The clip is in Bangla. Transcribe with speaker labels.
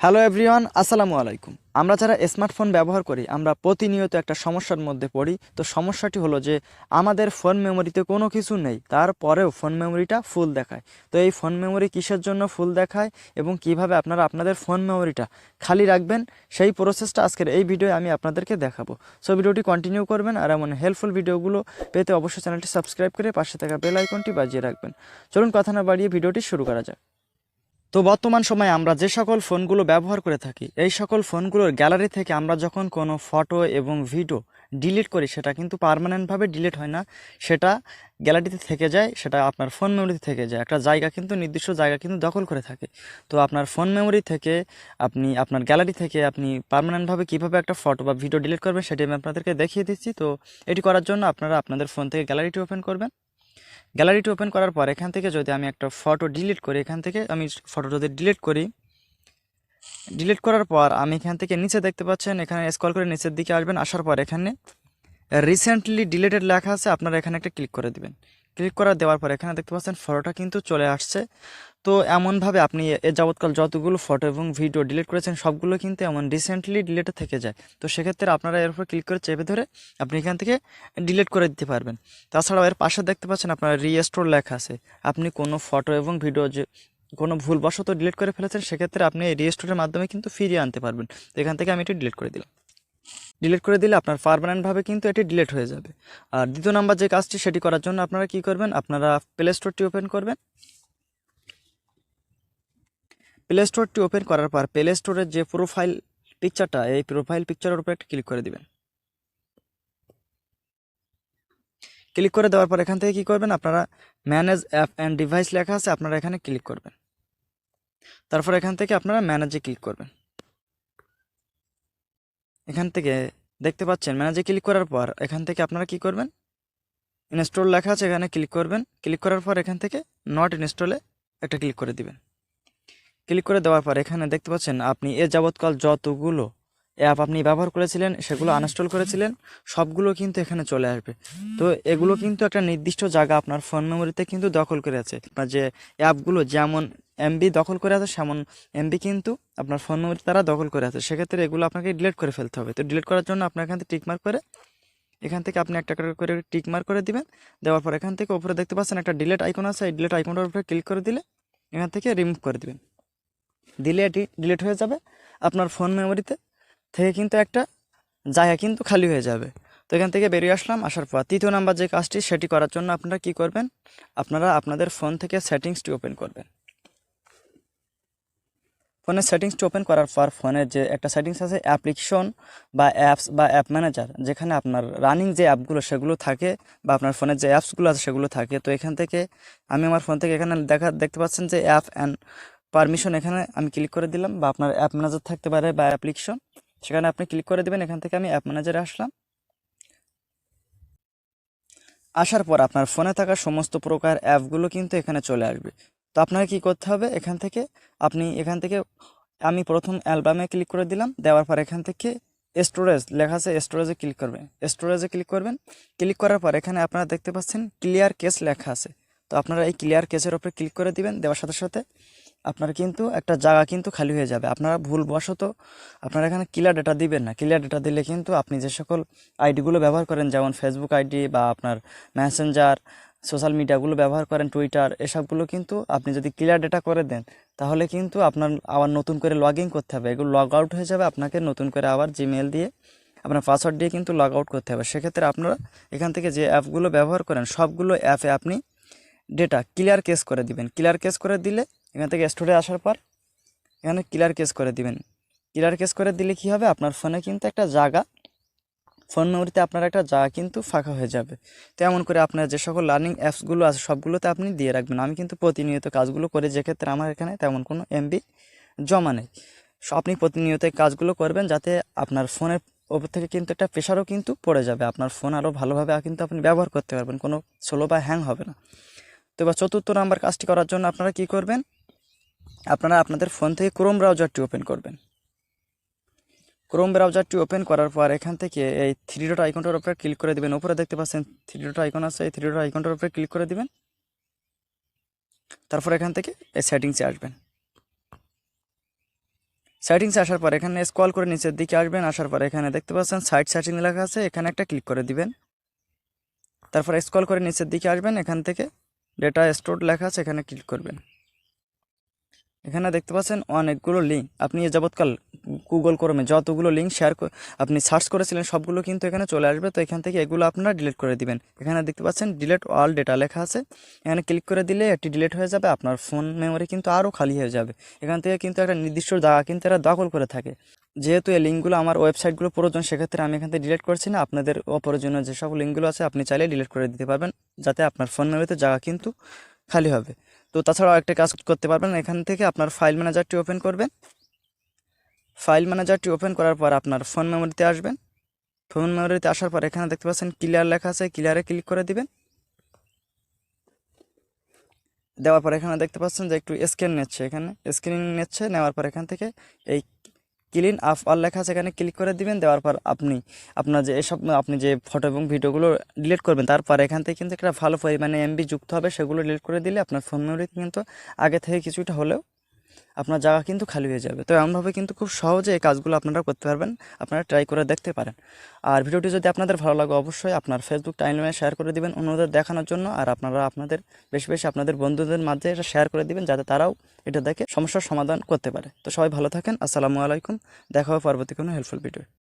Speaker 1: হ্যালো এভরিওয়ান, আসসালামু আলাইকুম। আমরা যারা স্মার্টফোন ব্যবহার করি আমরা প্রতিনিয়ত একটা সমস্যার মধ্যে পড়ি। তো সমস্যাটি হলো যে আমাদের ফোন মেমোরিতে কোনো কিছু নেই, তারপরেও ফোন মেমোরিটা ফুল দেখায়। তো এই ফোন মেমোরি কিসের জন্য ফুল দেখায় এবং কিভাবে আপনারা আপনাদের ফোন মেমোরিটা খালি রাখবেন সেই প্রসেসটা আজকের এই ভিডিওে আমি আপনাদেরকে দেখাবো। সো ভিডিওটি কন্টিনিউ করবেন আর এমন হেল্পফুল ভিডিওগুলো পেতে অবশ্যই চ্যানেলটি সাবস্ক্রাইব করে পাশে থাকা বেল আইকনটি বাজিয়ে রাখবেন। চলুন কথা না বাড়িয়ে ভিডিওটি শুরু করা যাক। তো বর্তমান সময়ে আমরা যে সকল ফোনগুলো ব্যবহার করে থাকি এই সকল ফোনগুলোর গ্যালারি থেকে আমরা যখন কোনো ফটো এবং ভিডিও ডিলিট করি সেটা কিন্তু পার্মানেন্টভাবে ডিলিট হয় না, সেটা গ্যালারিতে থেকে যায়, সেটা আপনার ফোন মেমোরিতে থেকে যায়, একটা জায়গা কিন্তু নির্দিষ্ট জায়গা কিন্তু দখল করে থাকে। তো আপনার ফোন মেমোরি থেকে আপনি আপনার গ্যালারি থেকে আপনি পার্মানেন্টভাবে কীভাবে একটা ফটো বা ভিডিও ডিলিট করবেন সেটি আমি আপনাদেরকে দেখিয়ে দিচ্ছি। তো এটি করার জন্য আপনারা আপনাদের ফোন থেকে গ্যালারিটি ওপেন করবেন। গ্যালারিটি ওপেন করার পর এখান থেকে যদি আমি একটা ফটো ডিলিট করি, এখান থেকে আমি ফটো যদি ডিলিট করি, ডিলিট করার পর আমি এখান থেকে নিচে দেখতে পাচ্ছেন, এখানে স্ক্রল করে নিচের দিকে আসবেন। আসার পর এখানে রিসেন্টলি ডিলিটেড লেখা আছে, আপনারা এখানে একটা ক্লিক করে দিবেন। ক্লিক করা দেওয়ার পর এখানে দেখতে পাচ্ছেন ফটোটা কিন্তু চলে আসছে। তো এমনভাবে আপনি এ যাবৎকাল যতগুলো ফটো এবং ভিডিও ডিলিট করেছেন সবগুলো কিন্তু এমন রিসেন্টলি ডিলিটে থেকে যায়। তো সেক্ষেত্রে আপনারা এর উপর ক্লিক করে চেপে ধরে আপনি এখান থেকে ডিলিট করে দিতে পারবেন। তাছাড়াও এর পাশে দেখতে পাচ্ছেন আপনার রিস্টোর লেখা আছে। আপনি কোনো ফটো এবং ভিডিও যে কোনো ভুলবশত ডিলিট করে ফেলেছেন সেক্ষেত্রে আপনি এই রিস্টোরের মাধ্যমে কিন্তু ফিরিয়ে আনতে পারবেন। তো এখান থেকে আমি এটি ডিলিট করে দিলাম। ডিলিট করে দিলে আপনার পার্মানেন্টভাবে কিন্তু এটি ডিলিট হয়ে যাবে। আর দ্বিতীয় নাম্বার যে কাজটি সেটি করার জন্য আপনারা কি করবেন, আপনারা প্লে স্টোরটি ওপেন করবেন। প্লে স্টোরটি ওপেন করার পর প্লে স্টোরের যে প্রোফাইল পিকচারটা, এই প্রোফাইল পিকচারের উপর একটা ক্লিক করে দিবেন। ক্লিক করে দেওয়ার পর এখান থেকে কি করবেন, আপনারা ম্যানেজ অ্যাপ অ্যান্ড ডিভাইস লেখা আছে, আপনারা এখানে ক্লিক করবেন। তারপর এখান থেকে আপনারা ম্যানেজে ক্লিক করবেন। এখান থেকে দেখতে পাচ্ছেন ম্যানেজে ক্লিক করার পর এখান থেকে আপনারা কি করবেন, ইনস্টল লেখা আছে, এখানে ক্লিক করবেন। ক্লিক করার পর এখান থেকে নট ইনস্টলে একটা ক্লিক করে দিবেন। ক্লিক করে দেওয়ার পর এখানে দেখতে পাচ্ছেন আপনি এ যাবৎকাল যতগুলো অ্যাপ আপনি ব্যবহার করেছিলেন সেগুলো আনইনস্টল করেছিলেন সবগুলো কিন্তু এখানে চলে আসবে। তো এগুলো কিন্তু একটা নির্দিষ্ট জায়গা আপনার ফোন মেমোরিতে কিন্তু দখল করে আছে। আপনার যে অ্যাপগুলো যেমন এমবি দখল করে আছে সেমন এমবি কিন্তু আপনার ফোন মেমোরিতে তারা দখল করে আছে। সেক্ষেত্রে এগুলো আপনাকে ডিলিট করে ফেলতে হবে। তো ডিলিট করার জন্য আপনার এখান থেকে টিকমার্ক করে এখান থেকে আপনি একটা করে টিকমার্ক করে দিবেন। দেওয়ার পর এখান থেকে উপরে দেখতে পাচ্ছেন একটা ডিলিট আইকন আছে, এই ডিলিট আইকনটার উপরে ক্লিক করে দিলে এখান থেকে রিমুভ করে দিবেন। দিলে এটি ডিলিট হয়ে যাবে। আপনার ফোন মেমোরিতে থেকে কিন্তু একটা জায়গা কিন্তু খালি হয়ে যাবে। তো এখান থেকে বেরিয়ে আসলাম। আসার পর তৃতীয় নাম্বার যে কাজটি সেটি করার জন্য আপনারা কি করবেন, আপনারা আপনাদের ফোন থেকে সেটিংসটি ওপেন করবেন। ফোনের সেটিংসটি ওপেন করার পর ফোনের যে একটা সেটিংস আছে অ্যাপ্লিকেশন বা অ্যাপস বা অ্যাপ ম্যানেজার, যেখানে আপনার রানিং যে অ্যাপগুলো সেগুলো থাকে বা আপনার ফোনের যে অ্যাপসগুলো আছে সেগুলো থাকে। তো এখান থেকে আমি আমার ফোন থেকে এখানে দেখতে পাচ্ছেন যে অ্যাপ অ্যান্ড পারমিশন, এখানে আমি ক্লিক করে দিলাম। বা আপনার অ্যাপ ম্যানেজার থাকতে পারে বা অ্যাপ্লিকেশন, সেখানে আপনি ক্লিক করে দেবেন। এখান থেকে আমি অ্যাপ ম্যানেজারে আসলাম। আসার পর আপনার ফোনে থাকা সমস্ত প্রকার অ্যাপগুলো কিন্তু এখানে চলে আসবে। তো আপনাকে কি করতে হবে, এখান থেকে আমি প্রথম অ্যালবামে ক্লিক করে দিলাম। দেওয়ার পর এখান থেকে স্টোরেজ লেখা আছে, স্টোরেজে ক্লিক করবেন। স্টোরেজে ক্লিক করবেন। ক্লিক করার পর এখানে আপনারা দেখতে পাচ্ছেন ক্লিয়ার কেস লেখা আছে। তো আপনারা এই ক্লিয়ার কেসের উপরে ক্লিক করে দিবেন। দেওয়ার সাথে সাথে আপনার কিন্তু একটা জায়গা কিন্তু খালি হয়ে যাবে। আপনারা ভুলবশত আপনারা এখানে ক্লিয়ার ডেটা দিবেন না। ক্লিয়ার ডেটা দিলে কিন্তু আপনি যে সকল আইডিগুলো ব্যবহার করেন, যেমন ফেসবুক আইডি বা আপনার মেসেঞ্জার সোশ্যাল মিডিয়াগুলো ব্যবহার করেন, টুইটার, এসবগুলো কিন্তু আপনি যদি ক্লিয়ার ডেটা করে দেন তাহলে কিন্তু আপনার আবার নতুন করে লগ ইন করতে হবে, এগুলো লগ আউট হয়ে যাবে। আপনাকে নতুন করে আবার জিমেল দিয়ে আপনার পাসওয়ার্ড দিয়ে কিন্তু লগ আউট করতে হবে। সেক্ষেত্রে আপনারা এখান থেকে যে অ্যাপগুলো ব্যবহার করেন সবগুলো অ্যাপে আপনি ডেটা ক্লিয়ার কেস করে দিবেন। ক্লিয়ার কেস করে দিলে এখান থেকে স্টোরে আসার পর এখানে ক্লিয়ার কেস করে দিবেন। ক্লিয়ার কেস করে দিলে কি হবে, আপনার ফোনে কিন্তু একটা জায়গা, ফোন মেমোরিতে আপনার একটা জায়গা কিন্তু ফাঁকা হয়ে যাবে। তো এমন করে আপনার যে সকল লার্নিং অ্যাপসগুলো আছে সবগুলোতে আপনি দিয়ে রাখবেন। আমি কিন্তু প্রতিনিয়ত কাজগুলো করি, যেক্ষেত্রে আমার এখানে তেমন কোনো এমবি জমা নেই। আপনি প্রতিনিয়ত এই কাজগুলো করবেন যাতে আপনার ফোনের ওপর থেকে কিন্তু একটা প্রেশারও কিন্তু পড়ে যাবে। আপনার ফোন আরও ভালোভাবে কিন্তু আপনি ব্যবহার করতে পারবেন, কোনো স্লো বা হ্যাং হবে না। তো এবার চতুর্থ নাম্বার কাজটি করার জন্য আপনারা কি করবেন, আপনারা আপনাদের ফোন থেকে ক্রোম ব্রাউজারটি ওপেন করবেন। ক্রোম ব্রাউজারটি ওপেন করার পর এখান থেকে এই থ্রি ডট আইকনটার উপরে ক্লিক করে দিবেন। উপরে দেখতে পাচ্ছেন থ্রি ডট আইকন আছে, এই থ্রি ডট আইকনটার উপরে ক্লিক করে দিবেন। তারপর এখান থেকে এই সেটিংসে আসবেন। সেটিংসে আসার পর এখানে স্ক্রল করে নিচের দিকে আসবেন, আসার পর এখানে দেখতে পাচ্ছেন সাইট সেটিং লেখা আছে, এখানে একটা ক্লিক করে দিবেন। তারপর স্ক্রল করে নিচের দিকে আসবেন, এখান থেকে ডেটা স্টোর লেখা আছে, এখানে ক্লিক করবেন। এখানে দেখতে পাচ্ছেন অনেকগুলো লিঙ্ক, আপনি এ যাবৎকাল গুগল ক্রোমে যতগুলো লিঙ্ক আপনি সার্চ করেছিলেন সবগুলো কিন্তু এখানে চলে আসবে। তো এখান থেকে এগুলো আপনারা ডিলিট করে দিবেন। এখানে দেখতে পাচ্ছেন ডিলিট অল ডেটা লেখা আছে, এখানে ক্লিক করে দিলে এটি ডিলিট হয়ে যাবে। আপনার ফোন মেমোরি কিন্তু আরও খালি হয়ে যাবে। এখান থেকে কিন্তু একটা নির্দিষ্ট জায়গা কিন্তু এরা দখল করে থাকে। যেহেতু এই লিঙ্কগুলো আমার ওয়েবসাইটগুলো প্রয়োজন, সেক্ষেত্রে আমি এখান থেকে ডিলিট করছি না। আপনাদের অপ্রয়োজনীয় যেসব লিঙ্কগুলো আছে আপনি চাইলে ডিলিট করে দিতে পারবেন, যাতে আপনার ফোন মেমোরিতে জায়গা কিন্তু খালি হবে। তো তাছাড়াও একটা কাজ করতে পারবেন, এখান থেকে আপনার ফাইল ম্যানেজারটি ওপেন করবেন। ফাইল ম্যানেজারটি ওপেন করার পর আপনার ফোন মেমোরিতে আসবেন। ফোন মেমোরিতে আসার পর এখানে দেখতে পাচ্ছেন ক্লিয়ার লেখা আছে, ক্লিয়ারে ক্লিক করে দিবেন। দেওয়ার পর এখানে দেখতে পাচ্ছেন যে একটু স্ক্যান নিচ্ছে, এখানে স্ক্রিন নিচ্ছে। নেওয়ার পর এখান থেকে এই ক্লিন আপ অল লেখা আছে, এখানে ক্লিক করে দিবেন। দেওয়ার পর আপনার যে আপনি যে ফটো এবং ভিডিওগুলো ডিলিট করবেন, তারপর এখান থেকে কিন্তু একটা ভালো পরিমাণে এমবি যুক্ত হবে, সেগুলো ডিলিট করে দিলে আপনার ফোন মেমোরিতে কিন্তু আগে থেকে কিছুটা হলেও আপনার জায়গা কিন্তু খালি হয়ে যাবে। তো এমনভাবে কিন্তু খুব সহজে এই কাজগুলো আপনারা করতে পারবেন, আপনারা ট্রাই করে দেখতে পারেন। আর ভিডিওটি যদি আপনাদের ভালো লাগে অবশ্যই আপনার ফেসবুক টাইমলাইনে শেয়ার করে দিবেন অন্যদের দেখানোর জন্য। আর আপনারা আপনাদের বেশি বেশি আপনাদের বন্ধুদের মাঝে এটা শেয়ার করে দিবেন, যাতে তারাও এটা দেখে সমস্যার সমাধান করতে পারে। তো সবাই ভালো থাকেন, আসসালামু আলাইকুম। দেখা হবে পরবর্তী কোনো হেল্পফুল ভিডিও।